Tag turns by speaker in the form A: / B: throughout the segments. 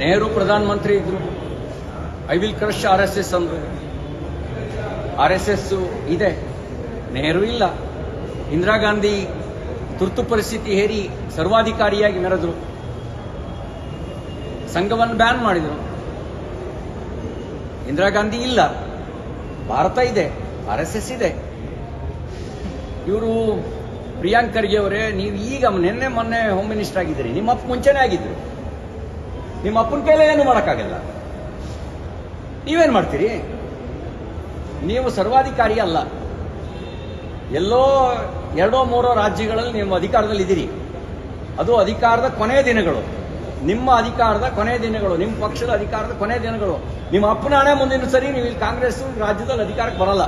A: ನೆಹರು ಪ್ರಧಾನಮಂತ್ರಿ ಇದ್ರು. I will crush RSS ಅಂದ್ರು. RSS ಇದೆ, ನೆಹರು ಇಲ್ಲ. ಇಂದಿರಾ ಗಾಂಧಿ ತುರ್ತು ಪರಿಸ್ಥಿತಿ ಹೇರಿ ಸರ್ವಾಧಿಕಾರಿಯಾಗಿ ಮೆರೆದ್ರು. ಸಂಘವನ್ನು ಬ್ಯಾನ್ ಮಾಡಿದ್ರು. ಇಂದಿರಾ ಗಾಂಧಿ ಇಲ್ಲ, ಭಾರತ ಇದೆ, RSS ಇದೆ. ಇವರು ಪ್ರಿಯಾಂಕ್ ಖರ್ಗೆ ಅವರೇ, ನೀವು ಈಗ ನಿನ್ನೆ ಮೊನ್ನೆ ಹೋಮ್ ಮಿನಿಸ್ಟರ್ ಆಗಿದ್ದೀರಿ, ನಿಮ್ಮ ಅಪ್ಪ ಮುಂಚೆನೇ ಆಗಿದ್ರು. ನಿಮ್ಮ ಅಪ್ಪನ ಕೈಲೇ ಏನು ಮಾಡೋಕ್ಕಾಗಲ್ಲ. ನೀವೇನು ಮಾಡ್ತೀರಿ? ನೀವು ಸರ್ವಾಧಿಕಾರಿ ಅಲ್ಲ. ಎಲ್ಲೋ ಎರಡೋ ಮೂರೋ ರಾಜ್ಯಗಳಲ್ಲಿ ನೀವು ಅಧಿಕಾರದಲ್ಲಿ ಇದ್ದೀರಿ. ಅದು ಅಧಿಕಾರದ ಕೊನೆಯ ದಿನಗಳು, ನಿಮ್ಮ ಅಧಿಕಾರದ ಕೊನೆಯ ದಿನಗಳು, ನಿಮ್ಮ ಪಕ್ಷದ ಅಧಿಕಾರದ ಕೊನೆಯ ದಿನಗಳು. ನಿಮ್ಮ ಅಪ್ಪನ ಹಣೆ ಮುಂದಿನ ಸರಿ ನೀವು ಇಲ್ಲಿ ಕಾಂಗ್ರೆಸ್ ರಾಜ್ಯದಲ್ಲಿ ಅಧಿಕಾರಕ್ಕೆ ಬರಲ್ಲ.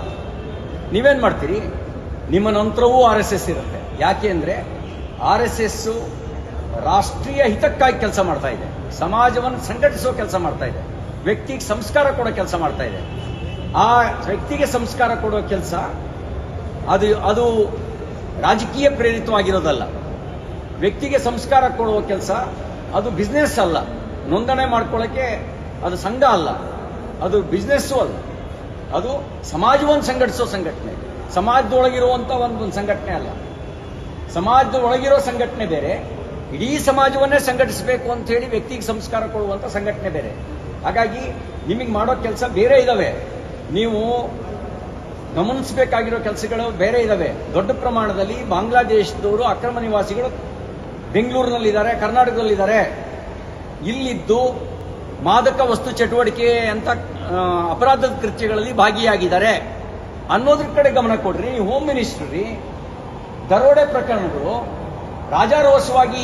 A: ನೀವೇನು ಮಾಡ್ತೀರಿ? ನಿಮ್ಮ ನಂತರವೂ RSS ಇರುತ್ತೆ. ಯಾಕೆ ಅಂದರೆ RSS ರಾಷ್ಟ್ರೀಯ ಹಿತಕ್ಕಾಗಿ ಕೆಲಸ ಮಾಡ್ತಾ ಇದೆ, ಸಮಾಜವನ್ನು ಸಂಘಟಿಸೋ ಕೆಲಸ ಮಾಡ್ತಾ ಇದೆ, ವ್ಯಕ್ತಿಗೆ ಸಂಸ್ಕಾರ ಕೊಡೋ ಕೆಲಸ ಮಾಡ್ತಾ ಇದೆ. ಆ ವ್ಯಕ್ತಿಗೆ ಸಂಸ್ಕಾರ ಕೊಡೋ ಕೆಲಸ ಅದು ರಾಜಕೀಯ ಪ್ರೇರಿತವಾಗಿರೋದಲ್ಲ. ವ್ಯಕ್ತಿಗೆ ಸಂಸ್ಕಾರ ಕೊಡುವ ಕೆಲಸ ಅದು ಬಿಸ್ನೆಸ್ ಅಲ್ಲ. ನೋಂದಣಿ ಮಾಡ್ಕೊಳ್ಳೋಕ್ಕೆ ಅದು ಸಂಘ ಅಲ್ಲ, ಅದು ಬಿಸ್ನೆಸ್ಸು ಅಲ್ಲ. ಅದು ಸಮಾಜವನ್ನು ಸಂಘಟಿಸೋ ಸಂಘಟನೆ, ಸಮಾಜದೊಳಗಿರುವಂಥ ಒಂದು ಸಂಘಟನೆ ಅಲ್ಲ. ಸಮಾಜದ ಒಳಗಿರೋ ಸಂಘಟನೆ ಬೇರೆ, ಇಡೀ ಸಮಾಜವನ್ನೇ ಸಂಘಟಿಸಬೇಕು ಅಂತ ಹೇಳಿ ವ್ಯಕ್ತಿಗೆ ಸಂಸ್ಕಾರ ಕೊಡುವಂಥ ಸಂಘಟನೆ ಬೇರೆ. ಹಾಗಾಗಿ ನಿಮಗೆ ಮಾಡೋ ಕೆಲಸ ಬೇರೆ ಇದ್ದಾವೆ. ನೀವು ಗಮನಿಸಬೇಕಾಗಿರೋ ಕೆಲಸಗಳು ಬೇರೆ ಇದ್ದಾವೆ. ದೊಡ್ಡ ಪ್ರಮಾಣದಲ್ಲಿ ಬಾಂಗ್ಲಾದೇಶದವರು ಅಕ್ರಮ ನಿವಾಸಿಗಳು ಬೆಂಗಳೂರಿನಲ್ಲಿದ್ದಾರೆ, ಕರ್ನಾಟಕದಲ್ಲಿದ್ದಾರೆ. ಇಲ್ಲಿದ್ದು ಮಾದಕ ವಸ್ತು ಚಟುವಟಿಕೆ ಅಂತ ಅಪರಾಧದ ಕೃತ್ಯಗಳಲ್ಲಿ ಭಾಗಿಯಾಗಿದ್ದಾರೆ ಅನ್ನೋದ್ರ ಕಡೆ ಗಮನ ಕೊಡ್ರಿ. ಹೋಮ್ ಮಿನಿಸ್ಟರ್ ರೀ. ದರೋಡೆ ಪ್ರಕರಣಗಳು ರಾಜಾರೋಷವಾಗಿ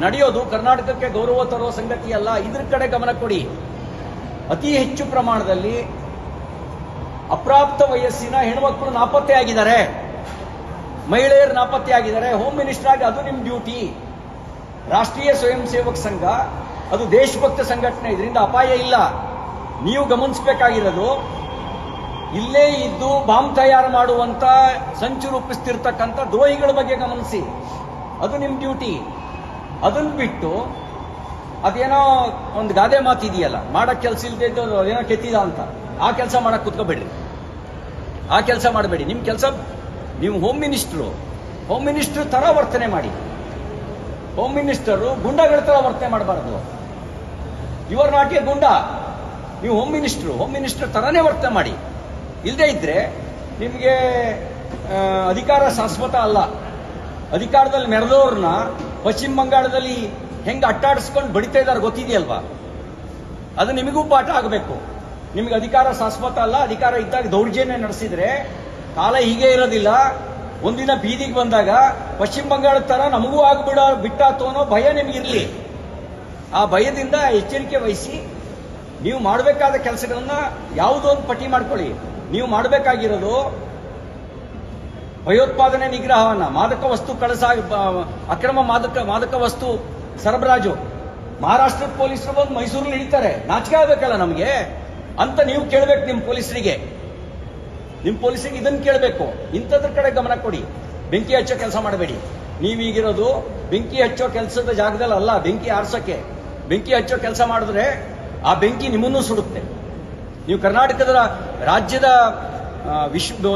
A: ನಡೆಯೋದು ಕರ್ನಾಟಕಕ್ಕೆ ಗೌರವ ತರುವ ಸಂಗತಿ ಅಲ್ಲ. ಇದ್ರ ಕಡೆ ಗಮನ ಕೊಡಿ. ಅತಿ ಹೆಚ್ಚು ಪ್ರಮಾಣದಲ್ಲಿ ಅಪ್ರಾಪ್ತ ವಯಸ್ಸಿನ ಹೆಣ್ಮಕ್ಳು ನಾಪತ್ತೆ ಆಗಿದ್ದಾರೆ, ಮಹಿಳೆಯರು ನಾಪತ್ತೆ ಆಗಿದ್ದಾರೆ. ಹೋಮ್ ಮಿನಿಸ್ಟರ್ ಆಗಿ ಅದು ನಿಮ್ಮ ಡ್ಯೂಟಿ. ರಾಷ್ಟ್ರೀಯ ಸ್ವಯಂ ಸೇವಕ ಸಂಘ ಅದು ದೇಶಭಕ್ತ ಸಂಘಟನೆ, ಇದರಿಂದ ಅಪಾಯ ಇಲ್ಲ. ನೀವು ಗಮನಿಸಬೇಕಾಗಿರೋದು ಇಲ್ಲೇ ಇದ್ದು ಬಾಂಬ್ ತಯಾರು ಮಾಡುವಂತ ಸಂಚು ರೂಪಿಸ್ತಿರ್ತಕ್ಕಂಥ ದ್ರೋಹಿಗಳ ಬಗ್ಗೆ ಗಮನಿಸಿ. ಅದು ನಿಮ್ಮ ಡ್ಯೂಟಿ. ಅದನ್ನು ಬಿಟ್ಟು ಅದೇನೋ ಒಂದು ಗಾದೆ ಮಾತಿದೆಯಲ್ಲ, ಮಾಡಕ್ ಕೆಲಸ ಇಲ್ಲದೆ ಇದ್ದು ಅದೇನೋ ಕೆತ್ತಿದ ಅಂತ, ಆ ಕೆಲಸ ಮಾಡಕ್ ಕುತ್ಕೋಬೇಡ್ರಿ. ಆ ಕೆಲಸ ಮಾಡಬೇಡಿ. ನಿಮ್ಮ ಕೆಲಸ, ನೀವು ಹೋಮ್ ಮಿನಿಸ್ಟ್ರು ತರ ವರ್ತನೆ ಮಾಡಿ. ಹೋಮ್ ಮಿನಿಸ್ಟರು ಗುಂಡಾಗಳ ತರ ವರ್ತನೆ ಮಾಡಬಾರ್ದು. ಯು ಆರ್ ನಾಟ್ ಎ ಗುಂಡ. ನೀವು ಹೋಮ್ ಮಿನಿಸ್ಟರ್ ತರನೇ ವರ್ತನೆ ಮಾಡಿ. ಇಲ್ಲದೆ ಇದ್ರೆ ನಿಮಗೆ ಅಧಿಕಾರ ಶಾಶ್ವತ ಅಲ್ಲ. ಅಧಿಕಾರದಲ್ಲಿ ಮೆರೆದವ್ರನ್ನ ಪಶ್ಚಿಮ ಬಂಗಾಳದಲ್ಲಿ ಹೆಂಗೆ ಅಟ್ಟಾಡಿಸ್ಕೊಂಡು ಬಡಿತಾ ಇದ್ದಾರೆ ಗೊತ್ತಿದೆಯಲ್ವಾ? ಅದು ನಿಮಗೂ ಪಾಠ ಆಗಬೇಕು. ನಿಮಗೆ ಅಧಿಕಾರ ಶಾಶ್ವತ ಅಲ್ಲ. ಅಧಿಕಾರ ಇದ್ದಾಗ ದೌರ್ಜನ್ಯ ನಡೆಸಿದ್ರೆ ಕಾಲ ಹೀಗೆ ಇರೋದಿಲ್ಲ. ಒಂದಿನ ಬೀದಿಗೆ ಬಂದಾಗ ಪಶ್ಚಿಮ ಬಂಗಾಳದ ತರ ನಮಗೂ ಬಿಟ್ಟಾತು ಅನ್ನೋ ಭಯ ನಿಮಗಿರಲಿ. ಆ ಭಯದಿಂದ ಎಚ್ಚರಿಕೆ ವಹಿಸಿ ನೀವು ಮಾಡಬೇಕಾದ ಕೆಲಸಗಳನ್ನ ಯಾವುದೋ ಒಂದು ಪಟ್ಟಿ ಮಾಡ್ಕೊಳ್ಳಿ. ನೀವು ಮಾಡಬೇಕಾಗಿರೋದು ಭಯೋತ್ಪಾದನೆ ನಿಗ್ರಹವನ್ನ, ಮಾದಕ ವಸ್ತು ಅಕ್ರಮ ಮಾದಕ ವಸ್ತು ಸರಬರಾಜು. ಮಹಾರಾಷ್ಟ್ರದ ಪೊಲೀಸರು ಬಂದು ಮೈಸೂರಲ್ಲಿ ಹಿಡಿತಾರೆ, ನಾಚಿಕೆ ಆಗಬೇಕಲ್ಲ ನಮಗೆ ಅಂತ ನೀವು ಕೇಳಬೇಕು. ನಿಮ್ಮ ಪೊಲೀಸರಿಗೆ ಇದನ್ನು ಕೇಳಬೇಕು. ಇಂಥದ್ರ ಕಡೆ ಗಮನ ಕೊಡಿ. ಬೆಂಕಿ ಹಚ್ಚೋ ಕೆಲಸ ಮಾಡಬೇಡಿ. ನೀವೀಗಿರೋದು ಬೆಂಕಿ ಹಚ್ಚೋ ಕೆಲಸದ ಜಾಗದಲ್ಲಿ ಅಲ್ಲ, ಬೆಂಕಿ ಆರ್ಸೋಕೆ. ಬೆಂಕಿ ಹಚ್ಚೋ ಕೆಲಸ ಮಾಡಿದ್ರೆ ಆ ಬೆಂಕಿ ನಿಮ್ಮನ್ನು ಸುಡುತ್ತೆ. ನೀವು ಕರ್ನಾಟಕದ ರಾಜ್ಯದ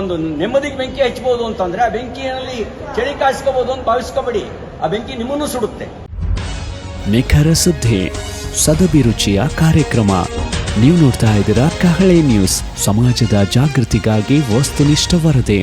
A: ಒಂದು ನೆಮ್ಮದಿಗೆ ಬೆಂಕಿ ಹಚ್ಚಬಹುದು ಅಂತಂದ್ರೆ ಆ ಬೆಂಕಿಯಲ್ಲಿ ಚಳಿ ಕಾಯಿಸ್ಕೋಬಹುದು ಅಂತ ಭಾವಿಸ್ಕೋಬೇಡಿ. ಆ ಬೆಂಕಿ ನಿಮ್ಮನ್ನು ಸುಡುತ್ತೆ.
B: ನಿಖರ ಸುದ್ದಿ, ಸದಭಿರುಚಿಯ ಕಾರ್ಯಕ್ರಮ. ನೀವು ನೋಡ್ತಾ ಇದ್ದೀರಾ ಕಹಳೆ ನ್ಯೂಸ್, ಸಮಾಜದ ಜಾಗೃತಿಗಾಗಿ ವಸ್ತುನಿಷ್ಠ ವರದಿ.